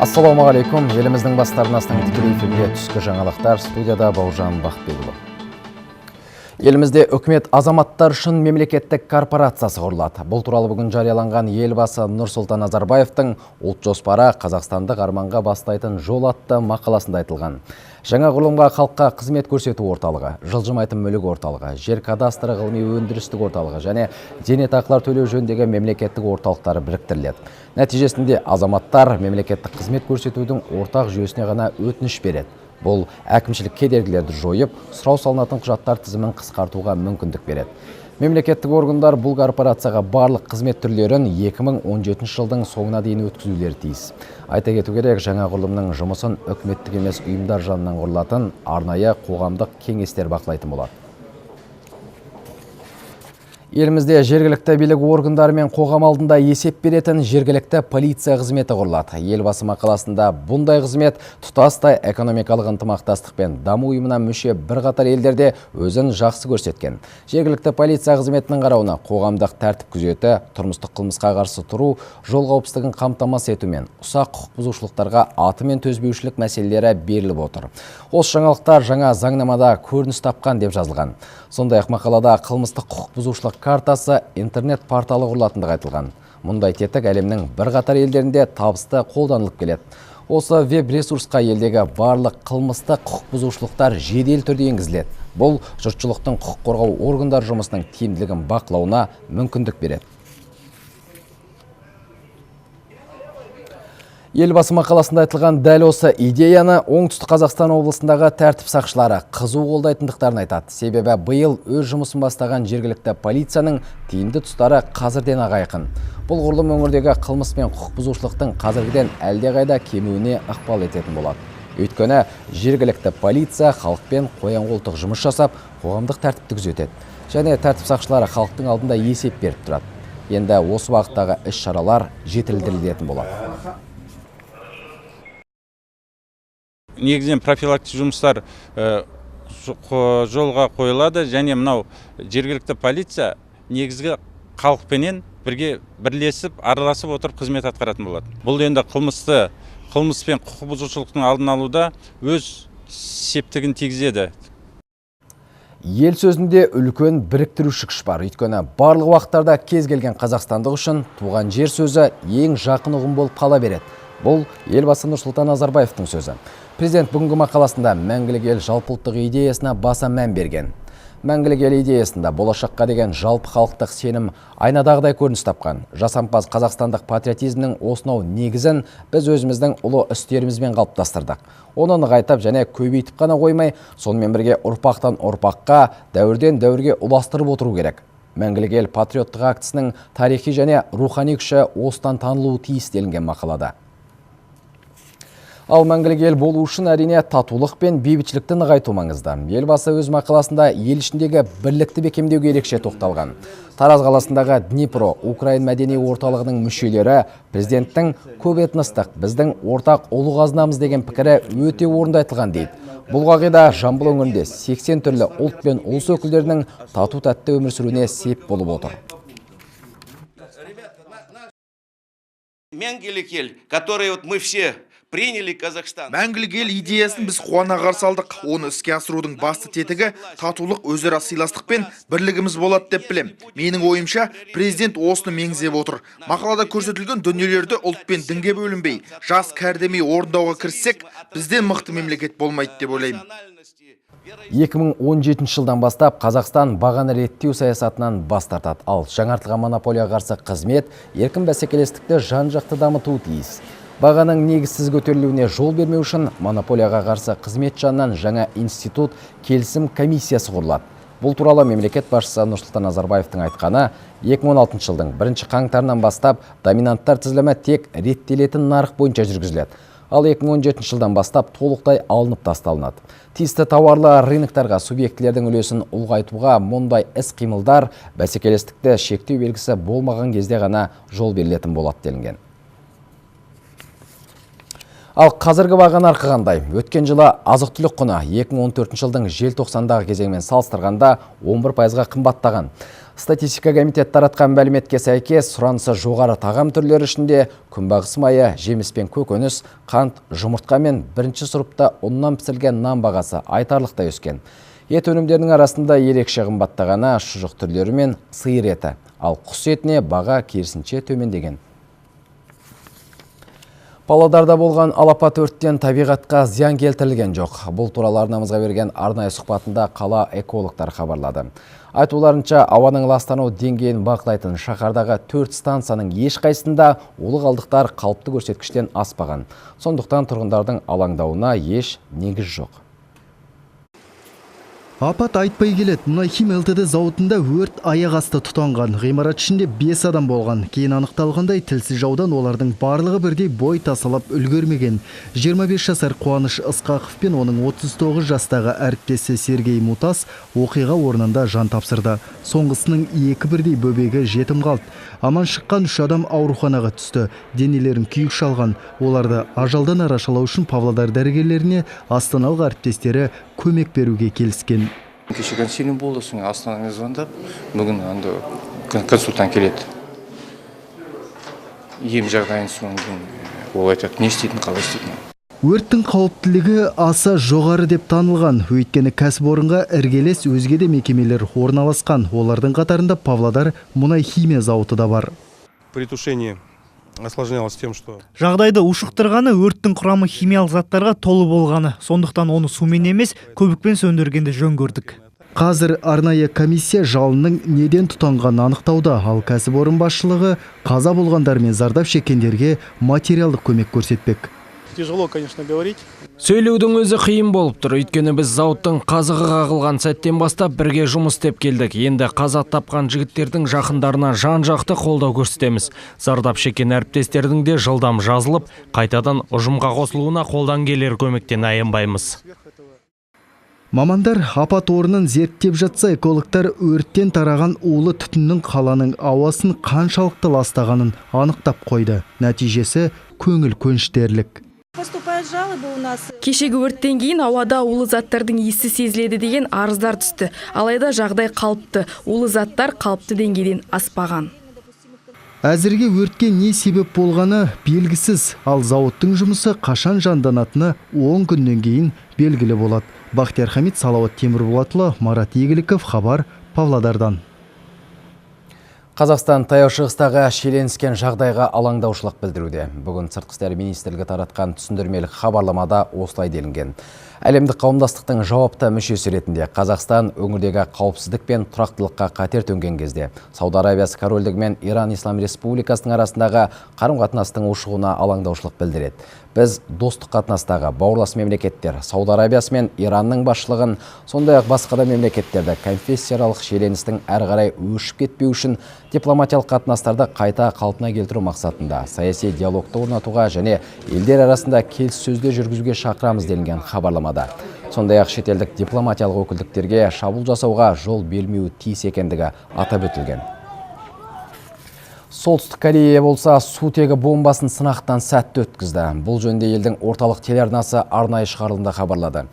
Ассалаумағалейкум. Еліміздің бастарынастың тікелей эфирге түскі жаңалықтар. Студияда Бауыржан Бақбекұлы. Елімізде үкімет азаматтар үшін мемлекеттік корпорациясы құрылады. Бұл туралы бүгін жарияланған елбасы Нұрсұлтан Назарбаевтың ұлт жоспары Қазақстандық арманға бастайтын жол атты мақаласында айтылған. Жаңа құрылымға халыққа қызмет көрсету орталығы, жылжымайтын мүлік орталығы, жер кадастры ғылыми өндірістік орталығы және зейнетақылар төлеу жөніндегі мемлекеттік орталықтары біріктіріледі. Нәтижесінде азаматтар мемлекеттік қызмет көрсетудің ортақ жүйесіне ғана өтініш береді. Бұл әкімшілік кедергілерді жойып, сұрау салынатын құжаттар тізімін қысқартуға мүмкіндік береді. Мемлекеттік органдар бұл корпорацияға барлық қызмет түрлерін 2017 жылдың соңына дейін өткізулері тиіс. Айта кету керек, жаңа құрылымның жұмысын үкіметтік емес ұйымдар жанынан құрылатын арнайы қоғамдық кеңестер бақылайтын болады. Елімізде жергілікті билік органдары мен қоғам алдында есеп беретін жергілікті полиция қызметі құрылады. Елбасы мақаласында бұндай қызмет тұтастай экономикалық ынтымақтастық пен даму ұйымына мүше бірқатар елдерде өзін жақсы көрсеткен. Жергілікті полиция қызметінің қарауына қоғамдық тәртіп күзеті, тұрмыстық қылмысқа қарсы тұру, жол қауіпсіздігін қамтамасыз ету мен ұсақ құқық бұзушылықтарға аты мен төзбеушілік мәселелері беріліп отыр. Осы жаңалықтар жаңа заңнамада көрініс тапқан деп жазылған. Сондай-ақ мақалада қылмыстық құқық бұзушылық картасы интернет порталы құрылатындығы айтылған. Мұндай тетік әлемнің бірқатар елдерінде табысты қолданылып келеді. Осы веб-ресурсқа елдегі барлық қылмыстық құқық бұзушылықтар жедел түрде енгізіледі. Бұл жұртшылықтың құқық қорғау органдар жұмысының тиімділігін бақылауына мүмкіндік береді. Елбасы мақаласында айтылған дәл осы идеяны оңтүстік Қазақстан облысындағы тәртіп сақшылары қызу қолдайтындықтарын айтады. Себебі биыл өз жұмысын бастаған жергілікті полицияның тиімді тұстары қазірден айқын. Бұл құрылым өңірдегі қылмыс пен құқық бұзушылықтың қазіргіден әлдеқайда кемуіне ықпал ететін болады. Өйткені жергілікті полиция халықпен қоян-қолтық жұмыс жасап, қоғамдық тәртіпті күзетеді. Және тәртіп сақшылары халықтың алдында есеп беріп тұрады. Енді осы бағыттағы іс-шаралар жетілдірілетін болады. Негізінен профилактик жұмыстар жолға қойылады, және мынау жергілікті полиция негізгі халықпенен бірге бірлесіп, араласып отырып қызмет атқаратын болады. Бұл енді қылмыс пен құқық бұзушылықтың алдын алуда өз септігін тигізеді. Ел сөзінде үлкен біріктіруші күш бар. Өйткені барлық уақыттарда кез келген қазақстандық үшін туған жер сөзі ең жақын ұғым болып қала береді. Бұл елбасы Нұрсұлтан Назарбаевтың сөзі. Президент бүгінгі мақаласында мәңгілік ел жалпыұлттық идеясына баса мән берген. Мәңгілік ел идеясында болашаққа деген жалпы халықтық сенім айнадағыдай көрініс тапқан. Жасампаз қазақстандық патриотизмнің осынау негізін біз өзіміздің ұлы істерімізбен қалыптастырдық. Оны нығайтып және көбейтіп қана қоймай, сонымен бірге ұрпақтан ұрпаққа, дәуірден дәуірге ұластырып отыру керек. Мәңгілік ел патриоттық актісінің тарихи және рухани күші осыдан танылуы тиіс делінген мақалада. Ал мәңгілік ел болу үшін әрине татулық пен бейбітшілікті нығайту маңызды. Елбасы өз мақаласында ел ішіндегі бірлікті бекемдеуге ерекше тоқталған. Тараз қаласындағы Днепро Украин мәдени орталығының мүшелері президенттің көп этностық біздің ортақ ұлы қазынамыз деген пікірі өте орынды айтылған дейді. Бұл қағида Жамбыл өңірінде 80 түрлі ұлт пен ұлыс өкілдерінің тату-тәтті өмір сүруіне сеп болып отыр. Мәңгілік ел, который мы все приняли Казахстан. Мәңгілік ел идеясын біз қуана қарсы алдық. Оны іске асырудың басты тетігі татулық, өзара сыйластық пен бірлігіміз болады деп білем. Менің ойымша, президент осыны меңзеп отыр. Мақалада көрсетілген дүниелерді ұлт пен дінге бөлінбей, жас кәрдемей орындауға кіріссек, бізден мықты мемлекет болмайды деп ойлаймын. 2017 жылдан бастап Қазақстан бағаны реттеу саясатынан бас тартады. Ал жаңартылған монополияға қарсы қызмет еркін бәсекелестікті жан-жақты дамытуы тиіс. Бағаның негізсіз көтерілуіне жол бермеу үшін монополияға қарсы қызмет жанынан жаңа институт келісім комиссиясы құрылады. Бұл туралы мемлекет басшысы Нұрсұлтан Назарбаевтың айтқаны 2016 жылдың 1 қаңтарынан бастап доминанттар тізілімі тек реттелетін нарық бойынша жүргізіледі. Ал 2017 жылдан бастап толықтай алынып тасталынады. Тиісті тауарлы рыноктарға субъектілердің үлесін ұлғайтуға мұндай іс-қимылдар бәсекелестікті шектеу белгісі болмаған кезде ғана жол берілетін болады делінген. Ал қазіргі баға нарқы қандай? Өткен жылы азық-түлік құны 2014 жылдың желтоқсандағы кезеңмен салыстырғанда 11%-ға қымбаттаған. Статистика комитеті таратқан мәліметке сәйкес, сұранысы жоғары тағам түрлері ішінде күнбағыс майы, жеміс пен көкөніс, қант, жұмыртқа мен бірінші сұрыпта ұннан пісірілген нан бағасы айтарлықтай өскен. Ет өнімдерінің арасында ерекше қымбаттағаны шұжық түрлері мен сиыр еті, ал құс етіне баға керісінше төмендеген. Павлодарда болған алапат өрттен табиғатқа зиян келтірілген жоқ. Бұл туралы арнамызға берген арнайы сұхбатында қала экологтар хабарлады. Айтуларынша, ауаның ластану деңгейін бақылайтын шаһардағы 4 станцияның ешқайсында улы қалдықтар қалыпты көрсеткіштен аспаған. Сондықтан тұрғындардың алаңдауына еш негіз жоқ. Апат айтпай келет. Мұнай-хим ЛТД зауытында өрт аяқ асты тұтанған. Ғимарат ішінде 5 адам болған. Кейін анықталғандай тілсіз жаудан олардың барлығы бірдей бой тасалап үлгермеген. 25 жасар Қуаныш Ысқақов пен оның 39 жастағы әріптесі Сергей Мутас оқиға орнында жан тапсырды. Соңғысының 2 бірдей бөбегі жетім қалды. Аман шыққан 3 адам ауруханаға түсті. Денелерін күйік шалған. Оларды ажалдан арашалау үшін Павлодар дәрігерлеріне астаналық әріптестері көмек беруге келіскен. Кеше консилиум болды, соң Астанаға звондап, бүгін консультант келеді. Ем жағдайын соң ол айтады, не істейтін, қалай істейтін. Өрттің қауіптілігі аса жоғары деп танылған. Өйткені кәсіпорынға іргелес өзге де мекемелер орналасқан. Олардың қатарында Павлодар мұнай-химия зауыты да бар. При тушении осложнялось тем, что Жағдайды ушықтырғаны өрттің құрамы химиялық заттарға толы болғаны. Сондықтан оны сумен емес, көбікпен сөндіргенді жөн көрдік. Қазір арнайы комиссия жалынның неден тұтанғанын анықтауда, ал кәсіпорын басшылығы қаза болғандар мен зардап шеккендерге материалдық көмек көрсетпек. тяжело, конечно, говорить. Сөйлеудің өзі қиын болып тұр. Өйткені біз зауыттың қазығы қағылған сәттен бастап бірге жұмыс істеп келдік. Енді қаза тапқан жігіттердің жақындарына жан-жақты қолдау көрсетеміз. Зардап шеккен әріптестердің де жылдам жазылып, қайтадан ұжымға қосылуына қолдан келер көмектен аянбаймыз. Мамандар апат орнын зерттеп жатса, экологтар өрттен тараған улы түтіннің қаланың ауасын қаншалықты ластағанын анықтап қойды. Нәтижесі көңіл көншітерлік. Кешегі өрттен кейін ауада улы заттардың иісі сезіледі деген арыздар түсті. Алайда жағдай қалыпты. Улы заттар қалыпты деңгейден аспаған. Әзірге өртке не себеп болғаны белгісіз, ал зауыттың жұмысы қашан жанданатыны 10 күннен кейін белгілі болады. Бақтияр Хамид, Салауат Темірболатұлы, Марат Егіліков, хабар Павлодардан. Қазақстан таяу шығыстағы шиеленіскен жағдайға алаңдаушылық білдіруде. Бүгін Сыртқы істер министрлігі таратқан түсіндірмелік хабарламада осылай делінген. Әлемдік қауымдастықтың жауапты мүшесі ретінде Қазақстан өңірдегі қауіпсіздік пен тұрақтылыққа қатер төнген кезде Сауд Арабиясы корольдігі мен Иран Ислам Республикасының арасындағы қарым-қатынастың ушығуына алаңдаушылық білдіреді. Біз достық қатынастағы бауырлас мемлекеттер Сауд Арабиясы мен Иранның басшылығын, сондай-ақ басқа да мемлекеттерді конфессияаралық шиеленістің әрі қарай өршіп кетпеу үшін дипломатиялық қатынастарды қайта қалпына келтіру мақсатында саяси диалогты орнатуға және елдер арасында келіссөздер жүргізуге шақырамыз делінген хабарламада. Сондай-ақ шетелдік дипломатиялық өкілдіктерге шабуыл жасауға жол бермеуі тиіс екендігі атап өтілген. Солтүстік Корея болса сутегі бомбасын сынақтан сәтті өткізді. Бұл жөнінде елдің орталық телеарнасы арнайы шығарылымда хабарлады.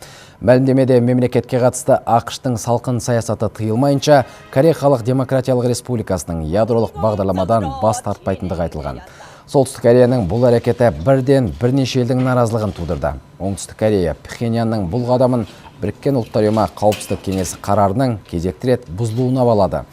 Мәлімдемеде мемлекетке қатысты ақш-тың салқын саясаты тыйылмайынша Корея Халық Демократиялық Республикасының ядролық бағдарламадан бас тартпайтындығы айтылған. Солтүстік Кореяның бұл әрекеті бірден бірнеше елдің наразылығын тудырды. Оңтүстік Корея Пхеньянның бұл қадамын Біріккен Ұлттар ұйымы Қауіпсіздік кеңесі қарарының кезекті рет бұзылуына балады.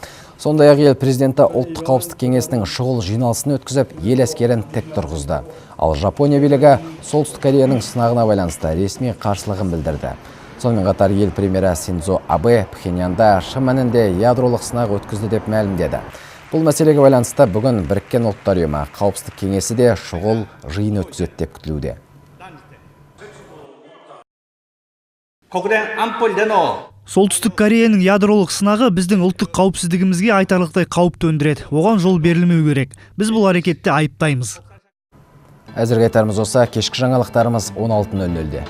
Сондай-ақ ел президенті ұлттық қауіпсіздік кеңесінің шұғыл жиналысын өткізіп, ел әскерін тік тұрғызды. Ал Жапония билігі Солтүстік Кореяның сынағына байланысты ресми қарсылығын білдірді. Сонымен қатар ел премьері Синдзо Абэ Пхеньянда шын мәнінде ядролық сынақ өткізді деп мәлімдеді. Бұл мәселеге байланысты бүгін Біріккен Ұлттар ұйымы Қауіпсіздік кеңесі де шұғыл жиын өткізеді деп күтілуде. Солтүстік Кореяның ядролық сынағы біздің ұлттық қауіпсіздігімізге айтарлықтай қауіп төндіреді. Оған жол берілмеу керек. Біз бұл әрекетті айыптаймыз. Әзірге айтарымыз осы, кешкі жаңалықтарымыз 16:00-де.